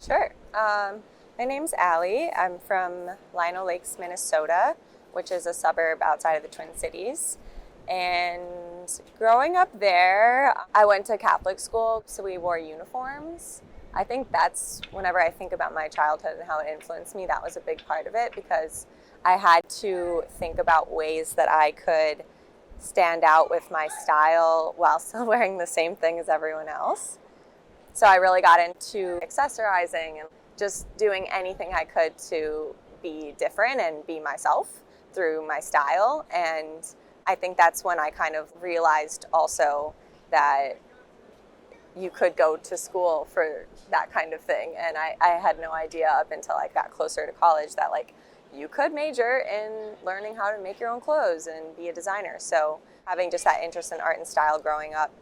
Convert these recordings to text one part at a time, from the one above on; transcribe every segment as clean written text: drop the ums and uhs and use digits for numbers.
Sure. My name's Allie. I'm from Lionel Lakes, Minnesota, which is a suburb outside of the Twin Cities. And growing up there, I went to Catholic school, so we wore uniforms. I think that's whenever I think about my childhood and how it influenced me, that was a big part of it because I had to think about ways that I could stand out with my style while still wearing the same thing as everyone else. So I really got into accessorizing and just doing anything I could to be different and be myself through my style. And I think that's when I kind of realized also that you could go to school for that kind of thing. And I had no idea up until I got closer to college that like you could major in learning how to make your own clothes and be a designer. So having just that interest in art and style growing up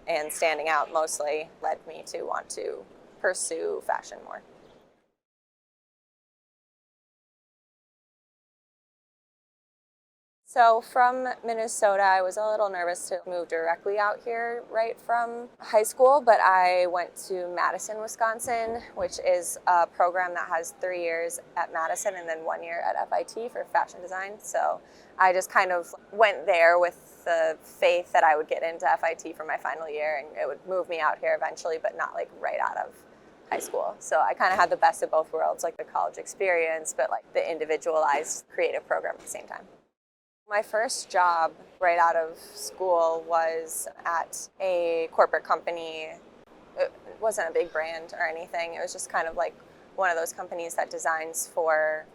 and standing out mostly led me to want to pursue fashion more. So from Minnesota, I was a little nervous to move directly out here right from high school, but I went to Madison, Wisconsin, which is a program that has 3 years at Madison and then 1 year at FIT for fashion design. So I just kind of went there with the faith that I would get into FIT for my final year and it would move me out here eventually, but not like right out of high school. So I kind of had the best of both worlds, like the college experience, but like the individualized creative program at the same time. My first job right out of school was at a corporate company. It wasn't a big brand or anything. It was just kind of like one of those companies that designs for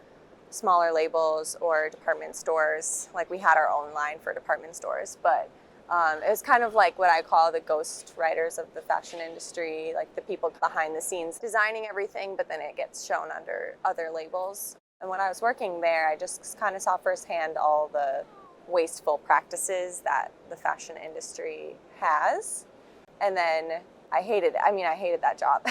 smaller labels or department stores. Like we had our own line for department stores, but it was kind of like what I call the ghost writers of the fashion industry, like the people behind the scenes designing everything, but then it gets shown under other labels. And when I was working there, I just kind of saw firsthand all the wasteful practices that the fashion industry has. And then I hated it. I mean, I hated that job.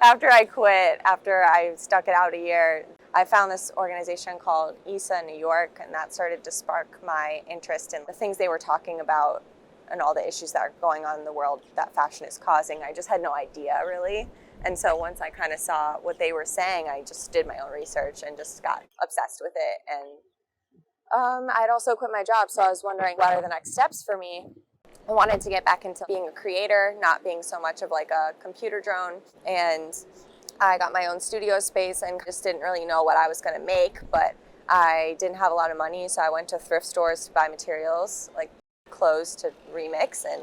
After I quit, after I stuck it out a year, I found this organization called ISA New York, and that started to spark my interest in the things they were talking about and all the issues that are going on in the world that fashion is causing. I just had no idea, really. And so once I kind of saw what they were saying, I just did my own research and just got obsessed with it. And I'd also quit my job, so I was wondering what are the next steps for me. I wanted to get back into being a creator, not being so much of like a computer drone. And I got my own studio space and just didn't really know what I was going to make, but I didn't have a lot of money, so I went to thrift stores to buy materials, like clothes to remix. And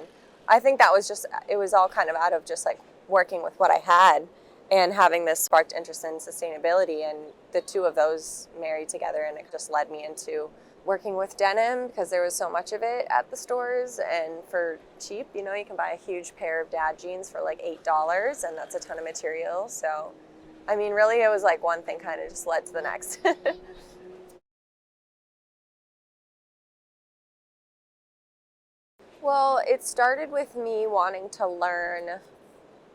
I think that was just, it was all kind of out of just like working with what I had and having this sparked interest in sustainability, and the two of those married together, and it just led me into working with denim because there was so much of it at the stores, and for cheap, you know, you can buy a huge pair of dad jeans for like $8, and that's a ton of material. So I mean, really it was like one thing kind of just led to the next. Well, it started with me wanting to learn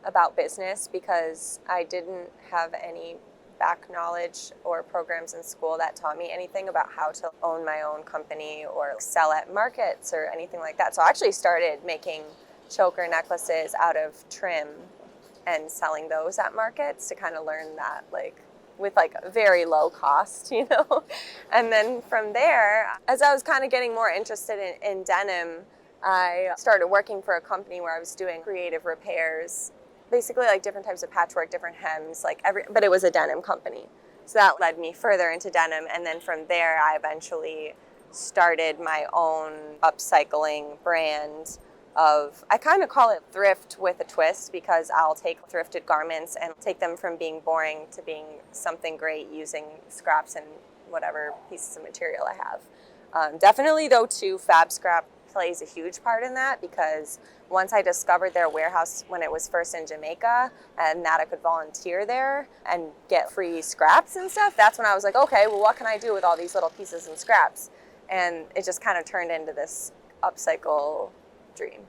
about business because I didn't have any back knowledge or programs in school that taught me anything about how to own my own company or sell at markets or anything like that. So I actually started making choker necklaces out of trim and selling those at markets to kind of learn that, like, with like very low cost, you know. And then from there, as I was kind of getting more interested in denim, I started working for a company where I was doing creative repairs, basically like different types of patchwork, different hems, but it was a denim company. So that led me further into denim. And then from there, I eventually started my own upcycling brand I kind of call it thrift with a twist, because I'll take thrifted garments and take them from being boring to being something great using scraps and whatever pieces of material I have. Definitely though too, Fab Scrap plays a huge part in that, because once I discovered their warehouse when it was first in Jamaica and that I could volunteer there and get free scraps and stuff, that's when I was like, okay, well, what can I do with all these little pieces and scraps? And it just kind of turned into this upcycle dream.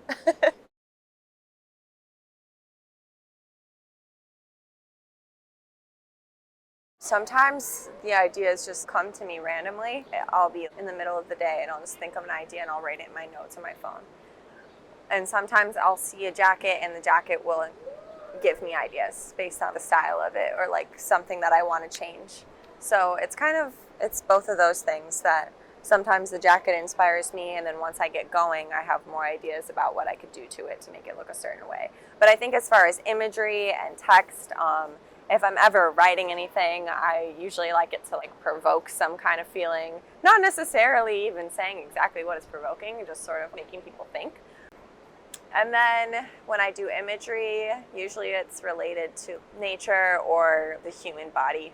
Sometimes the ideas just come to me randomly. I'll be in the middle of the day and I'll just think of an idea and I'll write it in my notes on my phone. And sometimes I'll see a jacket and the jacket will give me ideas based on the style of it or like something that I want to change. So it's both of those things that sometimes the jacket inspires me, and then once I get going, I have more ideas about what I could do to it to make it look a certain way. But I think as far as imagery and text, if I'm ever writing anything, I usually like it to like provoke some kind of feeling, not necessarily even saying exactly what it's provoking, just sort of making people think. And then when I do imagery, usually it's related to nature or the human body.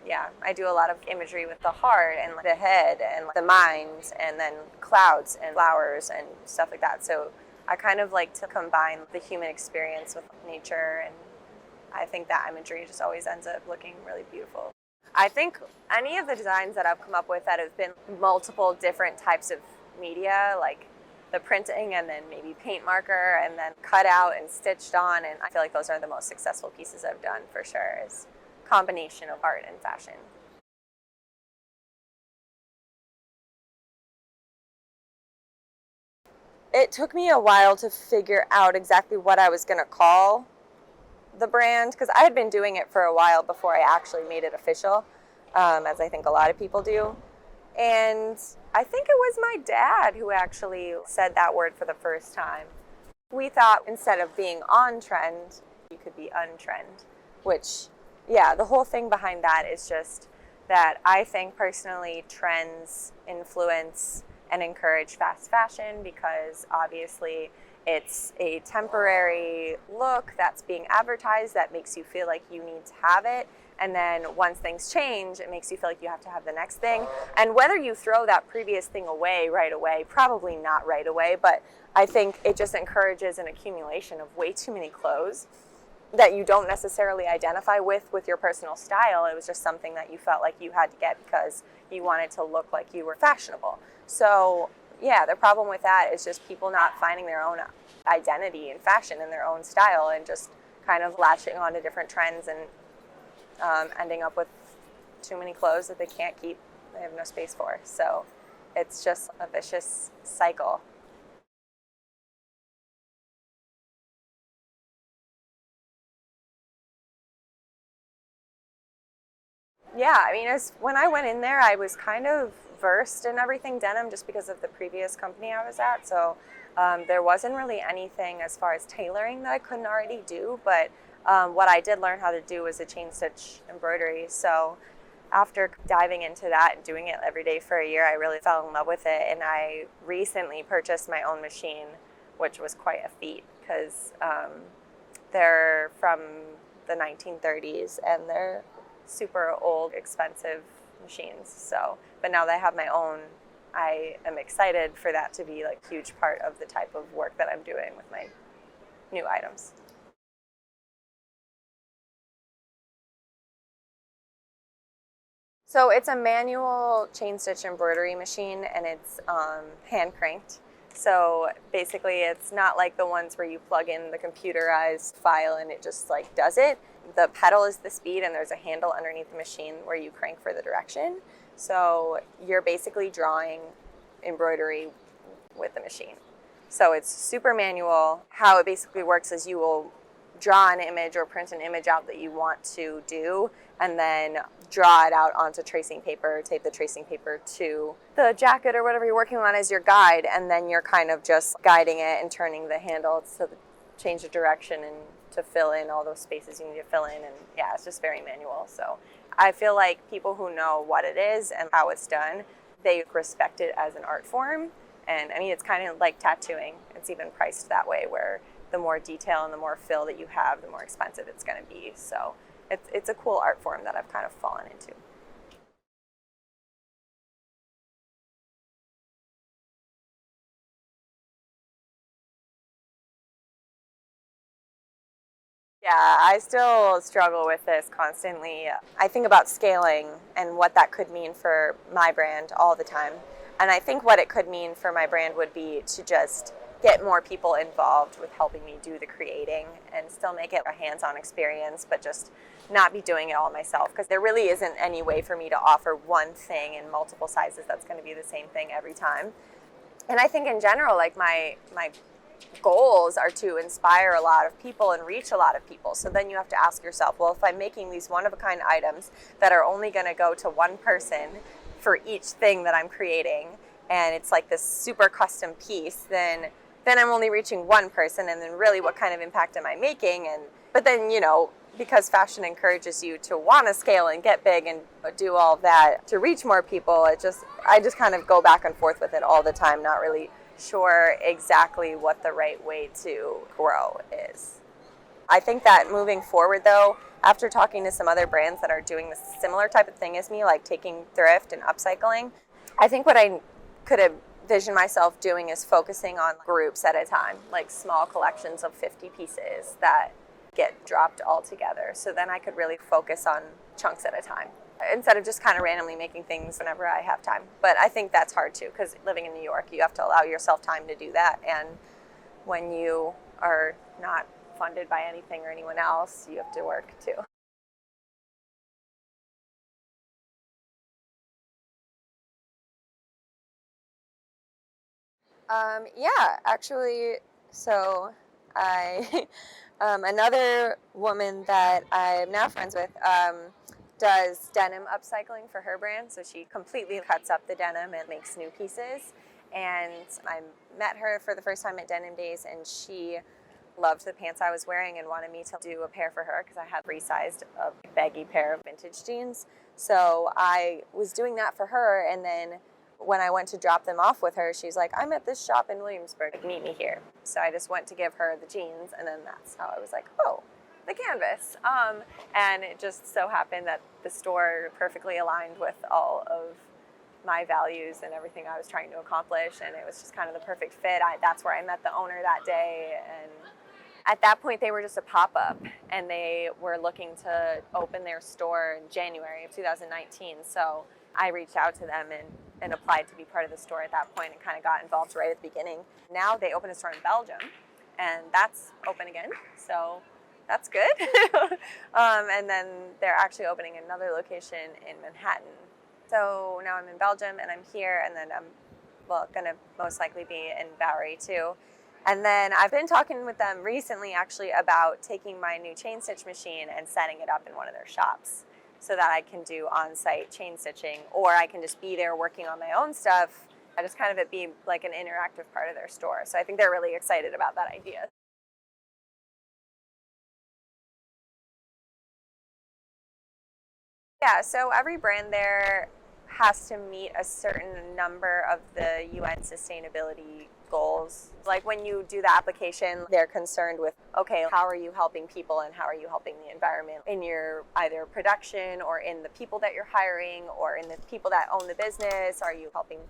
Yeah, I do a lot of imagery with the heart and the head and the mind, and then clouds and flowers and stuff like that. So I kind of like to combine the human experience with nature, and I think that imagery just always ends up looking really beautiful. I think any of the designs that I've come up with that have been multiple different types of media, like the printing and then maybe paint marker and then cut out and stitched on, and I feel like those are the most successful pieces I've done for sure, is combination of art and fashion. It took me a while to figure out exactly what I was going to call the brand, because I had been doing it for a while before I actually made it official, as I think a lot of people do. And I think it was my dad who actually said that word for the first time. We thought instead of being on trend, you could be untrend, which, yeah, the whole thing behind that is just that I think personally trends influence and encourage fast fashion, because obviously it's a temporary look that's being advertised that makes you feel like you need to have it. And then once things change, it makes you feel like you have to have the next thing. And whether you throw that previous thing away right away, probably not right away, but I think it just encourages an accumulation of way too many clothes that you don't necessarily identify with your personal style. It was just something that you felt like you had to get because you wanted to look like you were fashionable. So yeah, the problem with that is just people not finding their own identity in fashion and their own style, and just kind of latching on to different trends and ending up with too many clothes that they can't keep, they have no space for. So it's just a vicious cycle. Yeah, I mean, when I went in there, I was kind of versed in everything denim just because of the previous company I was at. So there wasn't really anything as far as tailoring that I couldn't already do. But what I did learn how to do was a chain stitch embroidery. So after diving into that and doing it every day for a year, I really fell in love with it. And I recently purchased my own machine, which was quite a feat, because they're from the 1930s and they're super old, expensive machines. So, but now that I have my own, I am excited for that to be like a huge part of the type of work that I'm doing with my new items. So it's a manual chain stitch embroidery machine, and it's hand cranked. So basically it's not like the ones where you plug in the computerized file and it just like does it. The pedal is the speed, and there's a handle underneath the machine where you crank for the direction. So you're basically drawing embroidery with the machine. So it's super manual. How it basically works is you will draw an image or print an image out that you want to do, and then draw it out onto tracing paper, tape the tracing paper to the jacket or whatever you're working on as your guide, and then you're kind of just guiding it and turning the handle to change the direction and to fill in all those spaces you need to fill in. And yeah, it's just very manual. So I feel like people who know what it is and how it's done, they respect it as an art form. And I mean, it's kind of like tattooing. It's even priced that way, where the more detail and the more fill that you have, the more expensive it's going to be. So it's a cool art form that I've kind of fallen into. Yeah, I still struggle with this constantly. I think about scaling and what that could mean for my brand all the time. And I think what it could mean for my brand would be to just get more people involved with helping me do the creating and still make it a hands-on experience, but just not be doing it all myself, because there really isn't any way for me to offer one thing in multiple sizes that's going to be the same thing every time. And I think in general, like my goals are to inspire a lot of people and reach a lot of people. So then you have to ask yourself, well, if I'm making these one-of-a-kind items that are only going to go to one person for each thing that I'm creating, and it's like this super custom piece, then I'm only reaching one person, and then really what kind of impact am I making? But then, because fashion encourages you to want to scale and get big and do all that to reach more people, I just kind of go back and forth with it all the time, not really sure exactly what the right way to grow is. I think that moving forward, though, after talking to some other brands that are doing this similar type of thing as me, like taking thrift and upcycling, I think what I could envision myself doing is focusing on groups at a time, like small collections of 50 pieces that get dropped all together. So then I could really focus on chunks at a time, instead of just kind of randomly making things whenever I have time. But I think that's hard too, because living in New York, you have to allow yourself time to do that. And when you are not funded by anything or anyone else, you have to work too. Yeah, actually, so I, another woman that I'm now friends with, does denim upcycling for her brand. So she completely cuts up the denim and makes new pieces. And I met her for the first time at Denim Days, and she loved the pants I was wearing and wanted me to do a pair for her because I had resized a baggy pair of vintage jeans. So I was doing that for her, and then when I went to drop them off with her, she's like, I'm at this shop in Williamsburg, meet me here. So I just went to give her the jeans, and then that's how I was like, oh, the canvas. And it just so happened that the store perfectly aligned with all of my values and everything I was trying to accomplish, and it was just kind of the perfect fit. That's where I met the owner that day, and at that point they were just a pop-up, and they were looking to open their store in January of 2019. So I reached out to them and applied to be part of the store at that point, and kind of got involved right at the beginning. Now they open a store in Belgium, and that's open again, so that's good. And then they're actually opening another location in Manhattan. So now I'm in Belgium, and I'm here, and then I'm going to most likely be in Bowery too. And then I've been talking with them recently actually about taking my new chain stitch machine and setting it up in one of their shops, so that I can do on-site chain stitching, or I can just be there working on my own stuff. I just kind of it be like an interactive part of their store. So I think they're really excited about that idea. Yeah, so every brand there has to meet a certain number of the UN sustainability goals. Like when you do the application, they're concerned with, okay, how are you helping people and how are you helping the environment in your either production or in the people that you're hiring or in the people that own the business? Are you helping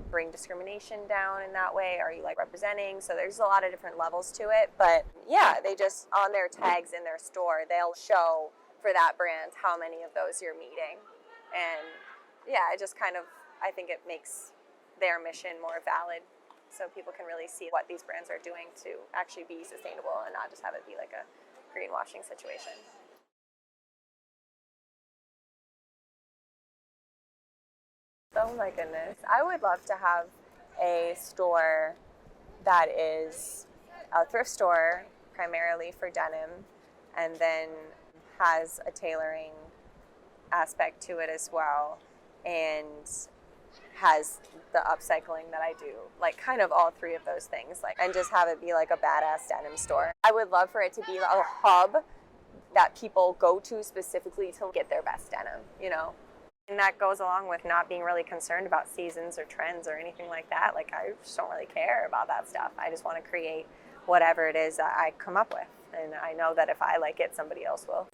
bring discrimination down in that way? Are you like representing? So there's a lot of different levels to it. But yeah, they just, on their tags in their store, they'll show for that brand how many of those you're meeting. And yeah, it just kind of, I think it makes their mission more valid, so people can really see what these brands are doing to actually be sustainable and not just have it be like a greenwashing situation. Oh my goodness. I would love to have a store that is a thrift store primarily for denim, and then has a tailoring aspect to it as well, and has the upcycling that I do, like kind of all three of those things, like, and just have it be like a badass denim store. I would love for it to be a hub that people go to specifically to get their best denim. And that goes along with not being really concerned about seasons or trends or anything like that. Like, I just don't really care about that stuff. I just want to create whatever it is that I come up with. And I know that if I like it, somebody else will.